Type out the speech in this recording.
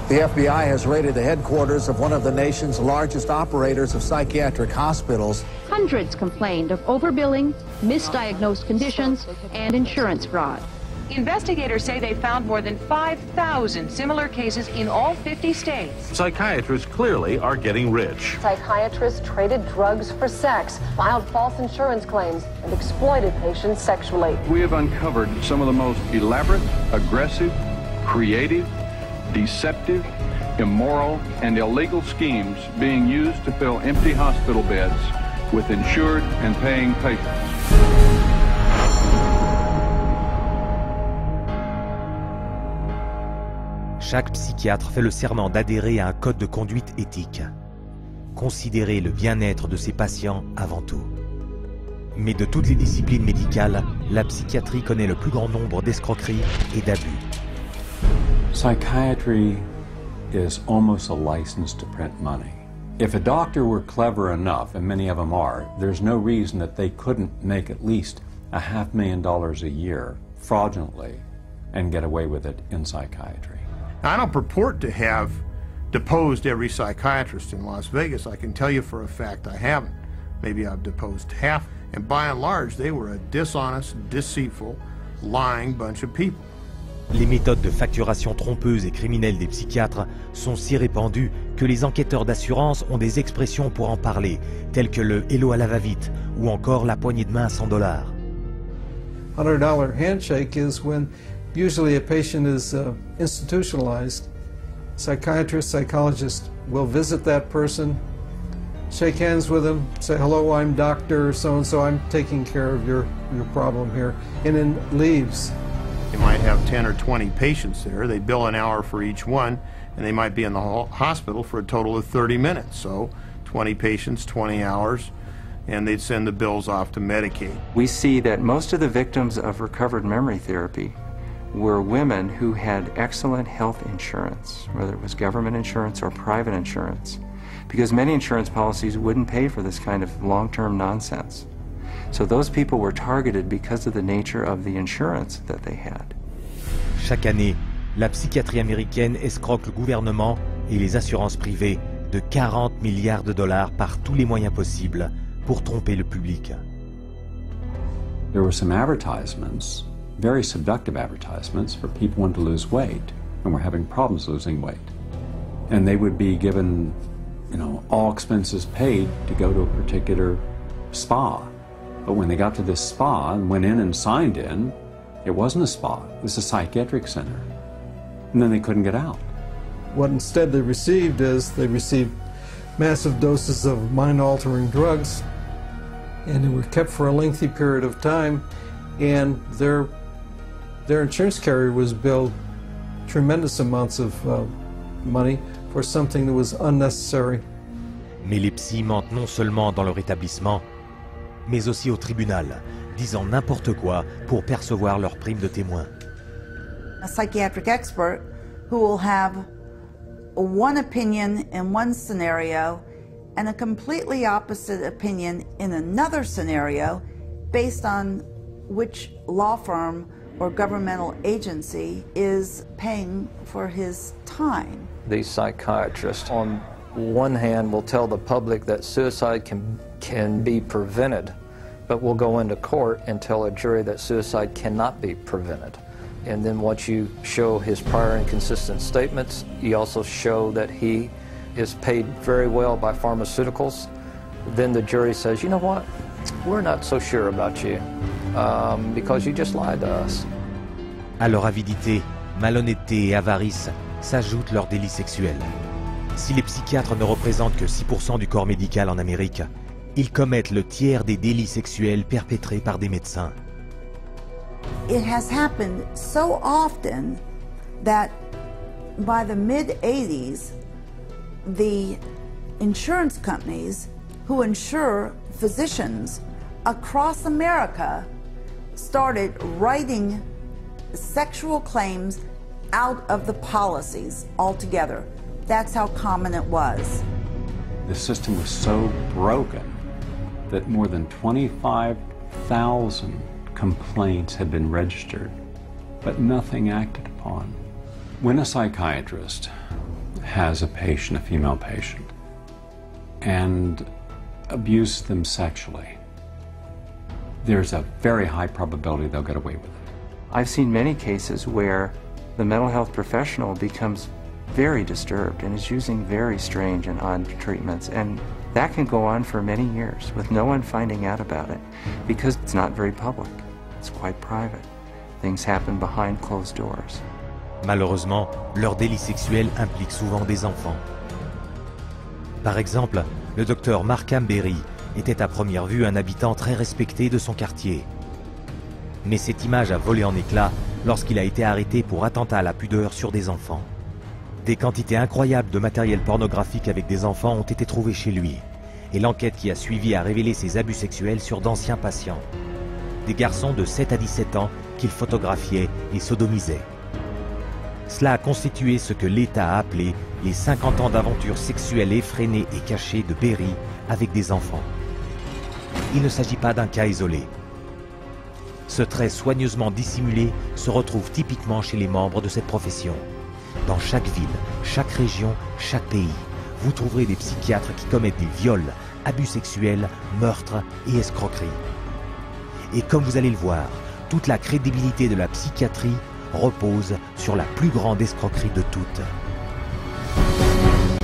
The FBI has raided the headquarters of one of the nation's largest operators of psychiatric hospitals. Hundreds complained of overbilling, misdiagnosed conditions, and insurance fraud. Investigators say they found more than 5,000 similar cases in all 50 states. Psychiatrists clearly are getting rich. Psychiatrists traded drugs for sex, filed false insurance claims, and exploited patients sexually. We have uncovered some of the most elaborate, aggressive, creative, deceptive, immoral, and illegal schemes being used to fill empty hospital beds with insured and paying patients. Chaque psychiatre fait le serment d'adhérer à un code de conduite éthique. Considérer le bien-être de ses patients avant tout. Mais de toutes les disciplines médicales, la psychiatrie connaît le plus grand nombre d'escroqueries et d'abus. Psychiatry is almost a license to print money. If a doctor were clever enough, and many of them are, there's no reason that they couldn't make at least $500,000 a year fraudulently and get away with it in psychiatry. I don't purport to have deposed every psychiatrist in Las Vegas. I can tell you for a fact I haven't. Maybe I've deposed half, and by and large, they were a dishonest, deceitful, lying bunch of people. Les méthodes de facturation trompeuses et criminelles des psychiatres sont si répandues que les enquêteurs d'assurance ont des expressions pour en parler, telles que le « hello à la va-vite » ou encore la poignée de main à $100. $100 handshake is when usually a patient is institutionalized. Psychiatrist, psychologist will visit that person, shake hands with them, say, hello, I'm Dr. So-and-so, I'm taking care of your problem here, and then leaves. They might have 10 or 20 patients there. They bill an hour for each one, and they might be in the hospital for a total of 30 minutes. So 20 patients, 20 hours, and they'd send the bills off to Medicaid. We see that most of the victims of recovered memory therapy were women who had excellent health insurance, whether it was government insurance or private insurance, because many insurance policies wouldn't pay for this kind of long-term nonsense. So those people were targeted because of the nature of the insurance that they had. Chaque année, la psychiatrie américaine escroque le gouvernement et les assurances privées de 40 milliards de dollars par tous les moyens possibles pour tromper le public. There were some advertisements, very seductive advertisements for people wanting to lose weight and were having problems losing weight. And they would be given, all expenses paid to go to a particular spa. But when they got to this spa and went in and signed in, it wasn't a spa, it was a psychiatric center. And then they couldn't get out. What instead they received is they received massive doses of mind-altering drugs, and they were kept for a lengthy period of time, and their insurance carrier was billed tremendous amounts of money for something that was unnecessary. Mais les psys mentent non seulement dans leur établissement, mais aussi au tribunal, disant n'importe quoi pour percevoir leur prime de témoin. A psychiatric expert who will have one opinion in one scenario and a completely opposite opinion in another scenario based on which law firm or governmental agency is paying for his time. These psychiatrists, on one hand, will tell the public that suicide can be prevented, but will go into court and tell a jury that suicide cannot be prevented. And then once you show his prior inconsistent statements, you also show that he is paid very well by pharmaceuticals, then the jury says, you know what, we're not so sure about you because you just lied to us. À leur avidité, malhonnêteté et avarice s'ajoutent leurs délits sexuels. Si les psychiatres ne représentent que 6% du corps médical en Amérique, ils commettent le tiers des délits sexuels perpétrés par des médecins. It has happened so often that by the mid-80s, the insurance companies who insure physicians across America started writing sexual claims out of the policies altogether. That's how common it was. The system was so broken that more than 25,000 complaints had been registered, but nothing acted upon. When a psychiatrist has a patient, a female patient, and abuse them sexually, there's a very high probability they'll get away with it. I've seen many cases where the mental health professional becomes very disturbed and is using very strange and odd treatments, and that can go on for many years with no one finding out about it because it's not very public. It's quite private. Things happen behind closed doors. Malheureusement, leur délit sexuel implique souvent des enfants. Par exemple, le docteur Markham Berry était à première vue un habitant très respecté de son quartier. Mais cette image a volé en éclats lorsqu'il a été arrêté pour attentat à la pudeur sur des enfants. Des quantités incroyables de matériel pornographique avec des enfants ont été trouvées chez lui, et l'enquête qui a suivi a révélé ses abus sexuels sur d'anciens patients. Des garçons de 7 à 17 ans qu'il photographiait et sodomisait. Cela a constitué ce que l'État a appelé les 50 ans d'aventures sexuelles effrénées et cachées de Berry avec des enfants. Il ne s'agit pas d'un cas isolé. Ce trait soigneusement dissimulé se retrouve typiquement chez les membres de cette profession. Dans chaque ville, chaque région, chaque pays, vous trouverez des psychiatres qui commettent des viols, abus sexuels, meurtres et escroqueries. Et comme vous allez le voir, toute la crédibilité de la psychiatrie repose sur la plus grande escroquerie de toutes.